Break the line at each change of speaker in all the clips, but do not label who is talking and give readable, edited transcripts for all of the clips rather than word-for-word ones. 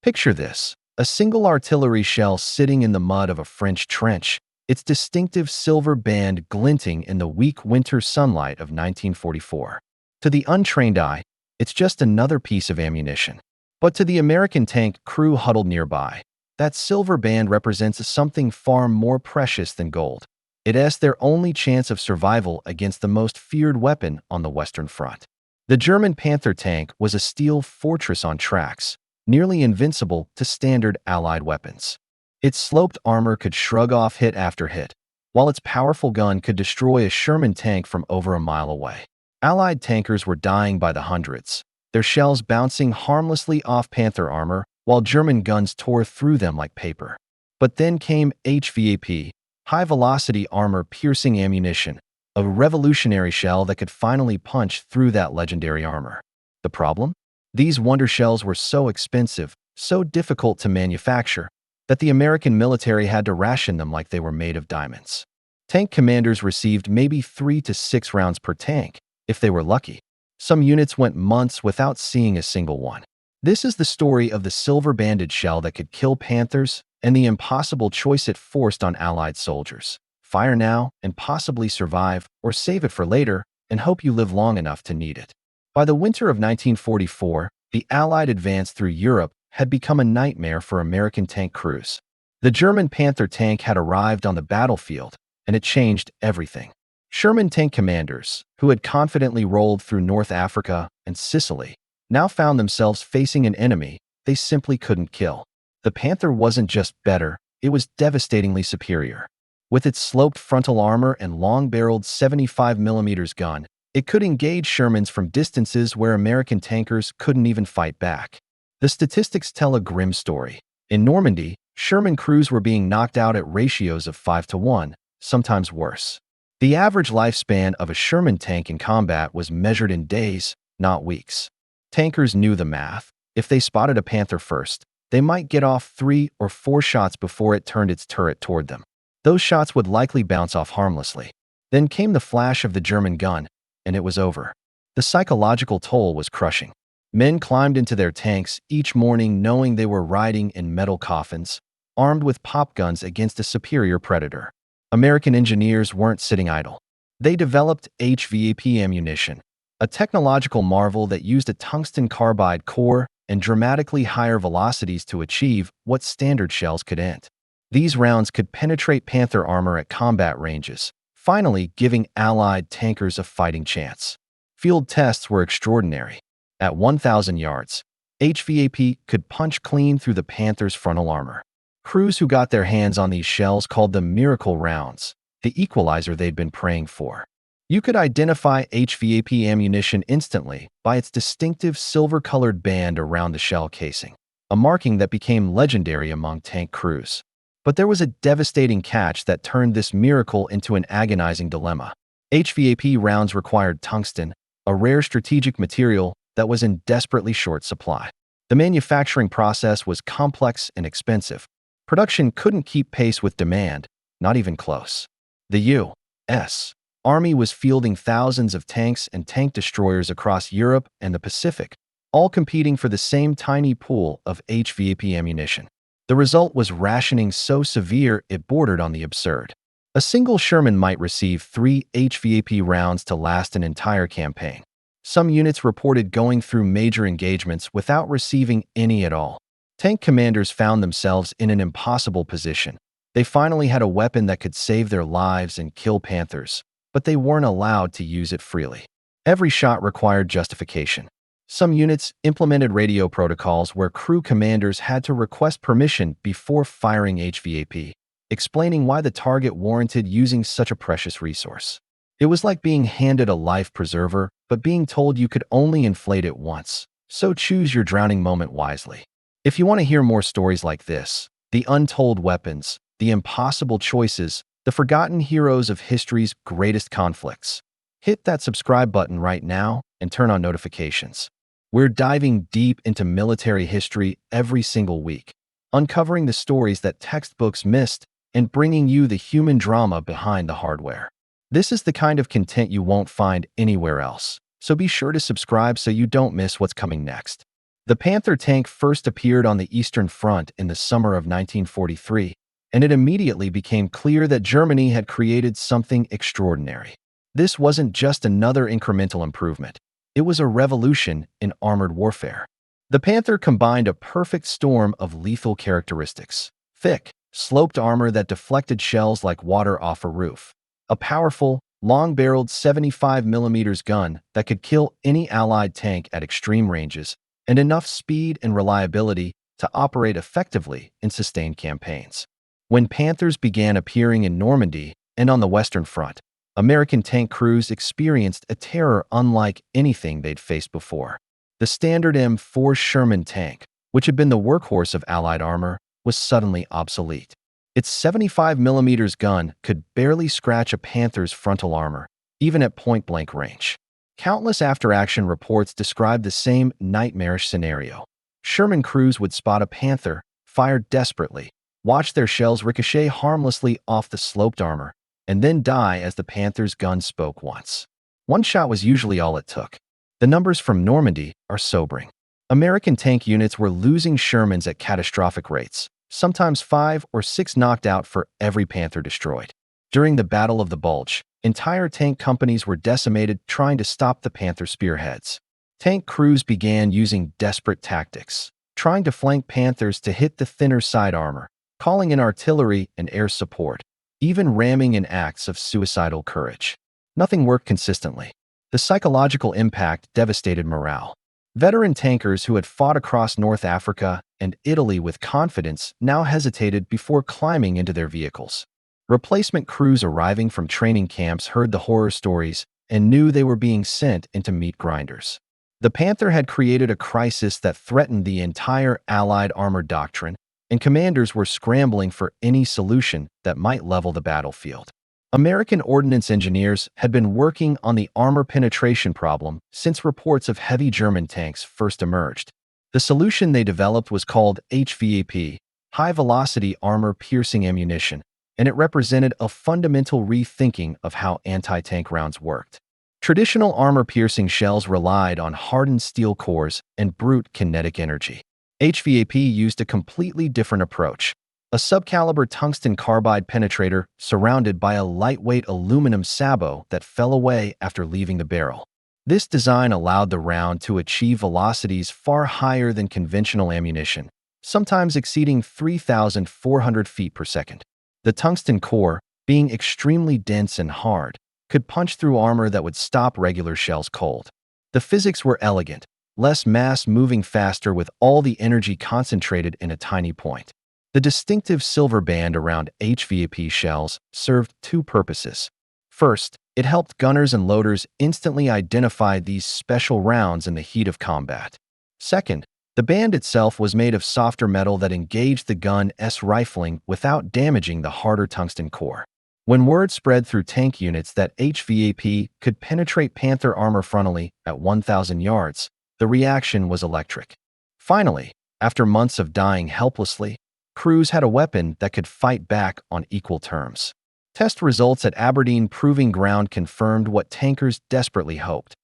Picture this: a single artillery shell sitting in the mud of a French trench, its distinctive silver band glinting in the weak winter sunlight of 1944. To the untrained eye, it's just another piece of ammunition. But to the American tank crew huddled nearby, that silver band represents something far more precious than gold. It's their only chance of survival against the most feared weapon on the Western Front. The German Panther tank was a steel fortress on tracks, nearly invincible to standard Allied weapons. Its sloped armor could shrug off hit after hit, while its powerful gun could destroy a Sherman tank from over a mile away. Allied tankers were dying by the hundreds, their shells bouncing harmlessly off Panther armor, while German guns tore through them like paper. But then came HVAP, high-velocity armor-piercing ammunition, a revolutionary shell that could finally punch through that legendary armor. The problem? These wonder shells were so expensive, so difficult to manufacture, that the American military had to ration them like they were made of diamonds. Tank commanders received maybe 3 to 6 rounds per tank, if they were lucky. Some units went months without seeing a single one. This is the story of the silver-banded shell that could kill Panthers and the impossible choice it forced on Allied soldiers. Fire now and possibly survive, or save it for later and hope you live long enough to need it. By the winter of 1944, the Allied advance through Europe had become a nightmare for American tank crews. The German Panther tank had arrived on the battlefield, and it changed everything. Sherman tank commanders, who had confidently rolled through North Africa and Sicily, now found themselves facing an enemy they simply couldn't kill. The Panther wasn't just better, it was devastatingly superior. With its sloped frontal armor and long-barreled 75mm gun, it could engage Shermans from distances where American tankers couldn't even fight back. The statistics tell a grim story. In Normandy, Sherman crews were being knocked out at ratios of 5 to 1, sometimes worse. The average lifespan of a Sherman tank in combat was measured in days, not weeks. Tankers knew the math. If they spotted a Panther first, they might get off 3 or 4 shots before it turned its turret toward them. Those shots would likely bounce off harmlessly. Then came the flash of the German gun, and it was over. The psychological toll was crushing. Men climbed into their tanks each morning knowing they were riding in metal coffins, armed with pop guns against a superior predator. American engineers weren't sitting idle. They developed HVAP ammunition, a technological marvel that used a tungsten carbide core and dramatically higher velocities to achieve what standard shells couldn't. These rounds could penetrate Panther armor at combat ranges, finally giving Allied tankers a fighting chance. Field tests were extraordinary. At 1,000 yards, HVAP could punch clean through the Panther's frontal armor. Crews who got their hands on these shells called them miracle rounds, the equalizer they'd been praying for. You could identify HVAP ammunition instantly by its distinctive silver-colored band around the shell casing, a marking that became legendary among tank crews. But there was a devastating catch that turned this miracle into an agonizing dilemma. HVAP rounds required tungsten, a rare strategic material that was in desperately short supply. The manufacturing process was complex and expensive. Production couldn't keep pace with demand, not even close. The U.S. Army was fielding thousands of tanks and tank destroyers across Europe and the Pacific, all competing for the same tiny pool of HVAP ammunition. The result was rationing so severe it bordered on the absurd. A single Sherman might receive 3 HVAP rounds to last an entire campaign. Some units reported going through major engagements without receiving any at all. Tank commanders found themselves in an impossible position. They finally had a weapon that could save their lives and kill Panthers, but they weren't allowed to use it freely. Every shot required justification. Some units implemented radio protocols where crew commanders had to request permission before firing HVAP, explaining why the target warranted using such a precious resource. It was like being handed a life preserver, but being told you could only inflate it once. So choose your drowning moment wisely. If you want to hear more stories like this, the untold weapons, the impossible choices, the forgotten heroes of history's greatest conflicts, hit that subscribe button right now and turn on notifications. We're diving deep into military history every single week, uncovering the stories that textbooks missed and bringing you the human drama behind the hardware. This is the kind of content you won't find anywhere else, so be sure to subscribe so you don't miss what's coming next. The Panther tank first appeared on the Eastern Front in the summer of 1943, and it immediately became clear that Germany had created something extraordinary. This wasn't just another incremental improvement. It was a revolution in armored warfare. The Panther combined a perfect storm of lethal characteristics: thick, sloped armor that deflected shells like water off a roof, a powerful, long-barreled 75mm gun that could kill any Allied tank at extreme ranges, and enough speed and reliability to operate effectively in sustained campaigns. When Panthers began appearing in Normandy and on the Western Front, American tank crews experienced a terror unlike anything they'd faced before. The standard M4 Sherman tank, which had been the workhorse of Allied armor, was suddenly obsolete. Its 75mm gun could barely scratch a Panther's frontal armor, even at point-blank range. Countless after-action reports described the same nightmarish scenario. Sherman crews would spot a Panther, fire desperately, watch their shells ricochet harmlessly off the sloped armor, and then die as the Panther's gun spoke once. One shot was usually all it took. The numbers from Normandy are sobering. American tank units were losing Shermans at catastrophic rates, sometimes 5 or 6 knocked out for every Panther destroyed. During the Battle of the Bulge, entire tank companies were decimated trying to stop the Panther spearheads. Tank crews began using desperate tactics, trying to flank Panthers to hit the thinner side armor, calling in artillery and air support, even ramming in acts of suicidal courage. Nothing worked consistently. The psychological impact devastated morale. Veteran tankers who had fought across North Africa and Italy with confidence now hesitated before climbing into their vehicles. Replacement crews arriving from training camps heard the horror stories and knew they were being sent into meat grinders. The Panther had created a crisis that threatened the entire Allied armor doctrine, and commanders were scrambling for any solution that might level the battlefield. American ordnance engineers had been working on the armor penetration problem since reports of heavy German tanks first emerged. The solution they developed was called HVAP, high-velocity armor-piercing ammunition, and it represented a fundamental rethinking of how anti-tank rounds worked. Traditional armor-piercing shells relied on hardened steel cores and brute kinetic energy. HVAP used a completely different approach: a subcaliber tungsten carbide penetrator surrounded by a lightweight aluminum sabot that fell away after leaving the barrel. This design allowed the round to achieve velocities far higher than conventional ammunition, sometimes exceeding 3,400 feet per second. The tungsten core, being extremely dense and hard, could punch through armor that would stop regular shells cold. The physics were elegant: less mass moving faster with all the energy concentrated in a tiny point. The distinctive silver band around HVAP shells served two purposes. First, it helped gunners and loaders instantly identify these special rounds in the heat of combat. Second, the band itself was made of softer metal that engaged the gun's rifling without damaging the harder tungsten core. When word spread through tank units that HVAP could penetrate Panther armor frontally at 1,000 yards, the reaction was electric. Finally, after months of dying helplessly, crews had a weapon that could fight back on equal terms. Test results at Aberdeen Proving Ground confirmed what tankers desperately hoped.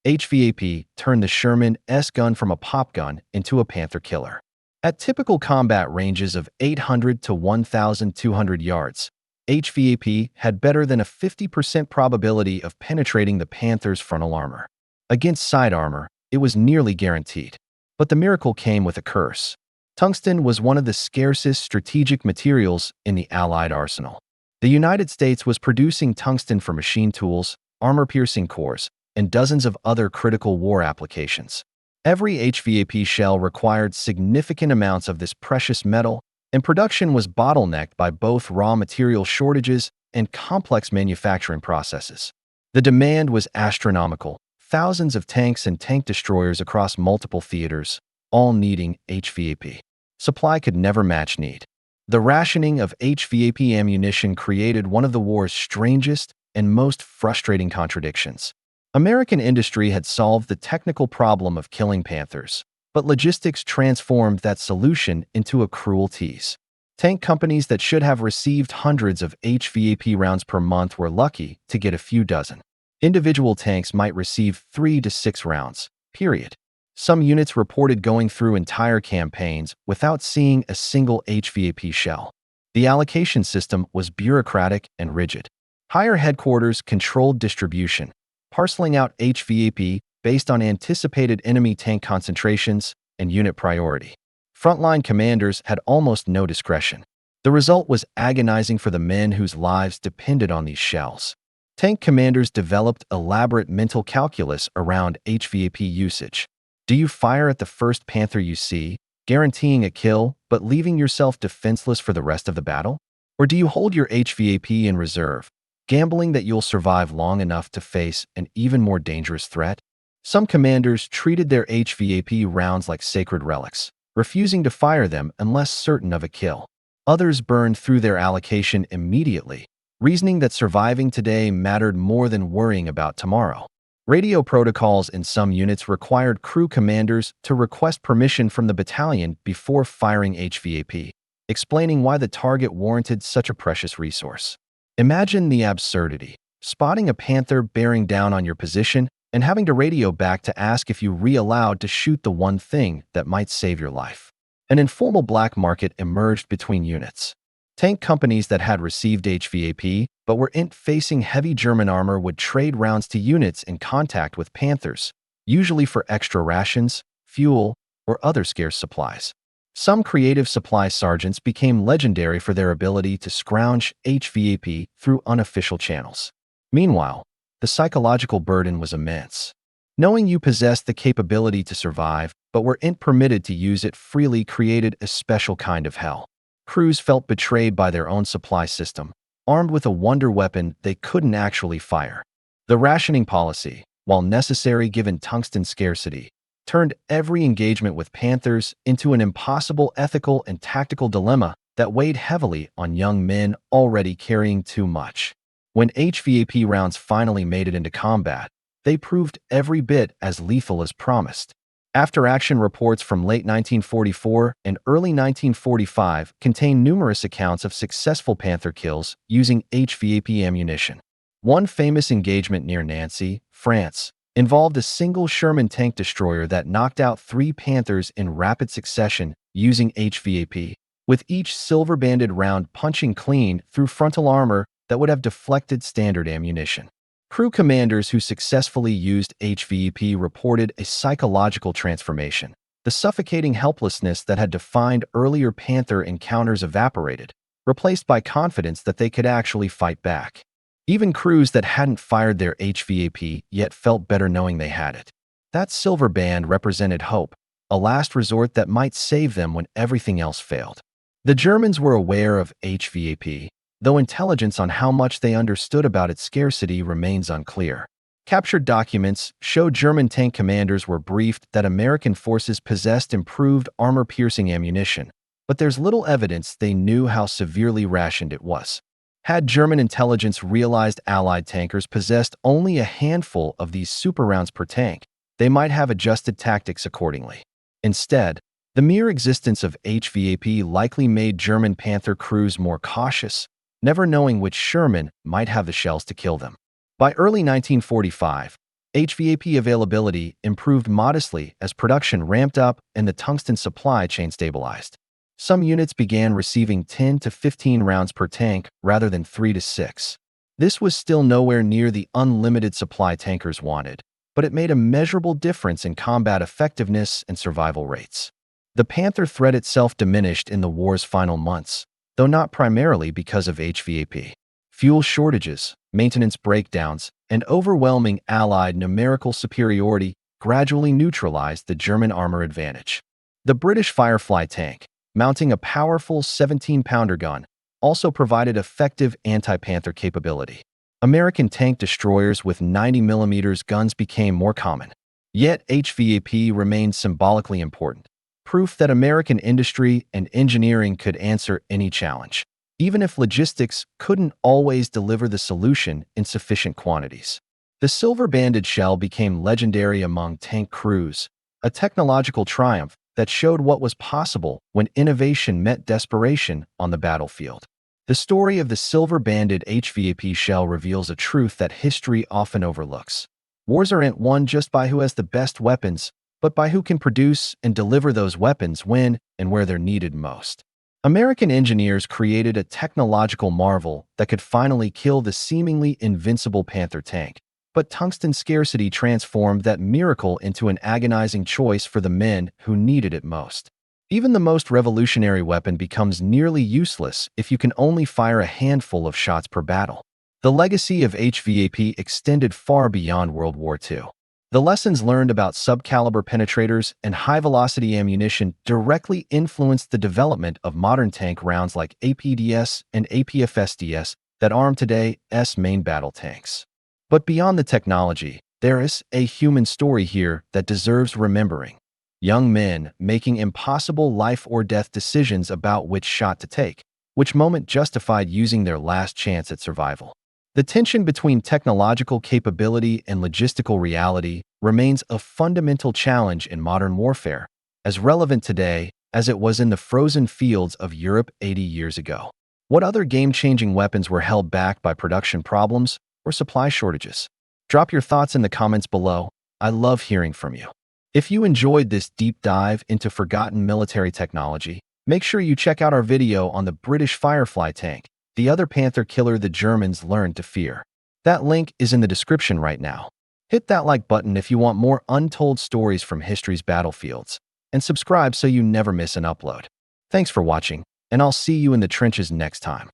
HVAP turned the Sherman's gun from a pop gun into a Panther killer. At typical combat ranges of 800 to 1,200 yards, HVAP had better than a 50% probability of penetrating the Panther's frontal armor. Against side armor, it was nearly guaranteed. But the miracle came with a curse. Tungsten was one of the scarcest strategic materials in the Allied arsenal. The United States was producing tungsten for machine tools, armor-piercing cores, and dozens of other critical war applications. Every HVAP shell required significant amounts of this precious metal, and production was bottlenecked by both raw material shortages and complex manufacturing processes. The demand was astronomical: thousands of tanks and tank destroyers across multiple theaters, all needing HVAP. Supply could never match need. The rationing of HVAP ammunition created one of the war's strangest and most frustrating contradictions. American industry had solved the technical problem of killing Panthers, but logistics transformed that solution into a cruel tease. Tank companies that should have received hundreds of HVAP rounds per month were lucky to get a few dozen. Individual tanks might receive 3 to 6 rounds, period. Some units reported going through entire campaigns without seeing a single HVAP shell. The allocation system was bureaucratic and rigid. Higher headquarters controlled distribution, parceling out HVAP based on anticipated enemy tank concentrations and unit priority. Frontline commanders had almost no discretion. The result was agonizing for the men whose lives depended on these shells. Tank commanders developed elaborate mental calculus around HVAP usage. Do you fire at the first Panther you see, guaranteeing a kill but leaving yourself defenseless for the rest of the battle? Or do you hold your HVAP in reserve, gambling that you'll survive long enough to face an even more dangerous threat? Some commanders treated their HVAP rounds like sacred relics, refusing to fire them unless certain of a kill. Others burned through their allocation immediately, reasoning that surviving today mattered more than worrying about tomorrow. Radio protocols in some units required crew commanders to request permission from the battalion before firing HVAP, explaining why the target warranted such a precious resource. Imagine the absurdity: spotting a Panther bearing down on your position and having to radio back to ask if you're allowed to shoot the one thing that might save your life. An informal black market emerged between units. Tank companies that had received HVAP but were facing heavy German armor would trade rounds to units in contact with Panthers, usually for extra rations, fuel, or other scarce supplies. Some creative supply sergeants became legendary for their ability to scrounge HVAP through unofficial channels. Meanwhile, the psychological burden was immense. Knowing you possessed the capability to survive but were permitted to use it freely created a special kind of hell. Crews felt betrayed by their own supply system, armed with a wonder weapon they couldn't actually fire. The rationing policy, while necessary given tungsten scarcity, turned every engagement with Panthers into an impossible ethical and tactical dilemma that weighed heavily on young men already carrying too much. When HVAP rounds finally made it into combat, they proved every bit as lethal as promised. After-action reports from late 1944 and early 1945 contain numerous accounts of successful Panther kills using HVAP ammunition. One famous engagement near Nancy, France, involved a single Sherman tank destroyer that knocked out 3 Panthers in rapid succession using HVAP, with each silver-banded round punching clean through frontal armor that would have deflected standard ammunition. Crew commanders who successfully used HVAP reported a psychological transformation. The suffocating helplessness that had defined earlier Panther encounters evaporated, replaced by confidence that they could actually fight back. Even crews that hadn't fired their HVAP yet felt better knowing they had it. That silver band represented hope, a last resort that might save them when everything else failed. The Germans were aware of HVAP, though intelligence on how much they understood about its scarcity remains unclear. Captured documents show German tank commanders were briefed that American forces possessed improved armor-piercing ammunition, but there's little evidence they knew how severely rationed it was. Had German intelligence realized Allied tankers possessed only a handful of these super rounds per tank, they might have adjusted tactics accordingly. Instead, the mere existence of HVAP likely made German Panther crews more cautious, never knowing which Sherman might have the shells to kill them. By early 1945, HVAP availability improved modestly as production ramped up and the tungsten supply chain stabilized. Some units began receiving 10 to 15 rounds per tank rather than 3 to 6. This was still nowhere near the unlimited supply tankers wanted, but it made a measurable difference in combat effectiveness and survival rates. The Panther threat itself diminished in the war's final months, though not primarily because of HVAP. Fuel shortages, maintenance breakdowns, and overwhelming Allied numerical superiority gradually neutralized the German armor advantage. The British Firefly tank, mounting a powerful 17-pounder gun, also provided effective anti-Panther capability. American tank destroyers with 90mm guns became more common. Yet HVAP remained symbolically important, proof that American industry and engineering could answer any challenge, even if logistics couldn't always deliver the solution in sufficient quantities. The silver-banded shell became legendary among tank crews, a technological triumph that showed what was possible when innovation met desperation on the battlefield. The story of the silver-banded HVAP shell reveals a truth that history often overlooks. Wars aren't won just by who has the best weapons, but by who can produce and deliver those weapons when and where they're needed most. American engineers created a technological marvel that could finally kill the seemingly invincible Panther tank. But tungsten scarcity transformed that miracle into an agonizing choice for the men who needed it most. Even the most revolutionary weapon becomes nearly useless if you can only fire a handful of shots per battle. The legacy of HVAP extended far beyond World War II. The lessons learned about subcaliber penetrators and high-velocity ammunition directly influenced the development of modern tank rounds like APDS and APFSDS that arm today's main battle tanks. But beyond the technology, there is a human story here that deserves remembering. Young men making impossible life-or-death decisions about which shot to take, which moment justified using their last chance at survival. The tension between technological capability and logistical reality remains a fundamental challenge in modern warfare, as relevant today as it was in the frozen fields of Europe 80 years ago. What other game-changing weapons were held back by production problems or supply shortages? Drop your thoughts in the comments below. I love hearing from you. If you enjoyed this deep dive into forgotten military technology, make sure you check out our video on the British Firefly tank, the other Panther killer the Germans learned to fear. That link is in the description right now. Hit that like button if you want more untold stories from history's battlefields, and subscribe so you never miss an upload. Thanks for watching, and I'll see you in the trenches next time.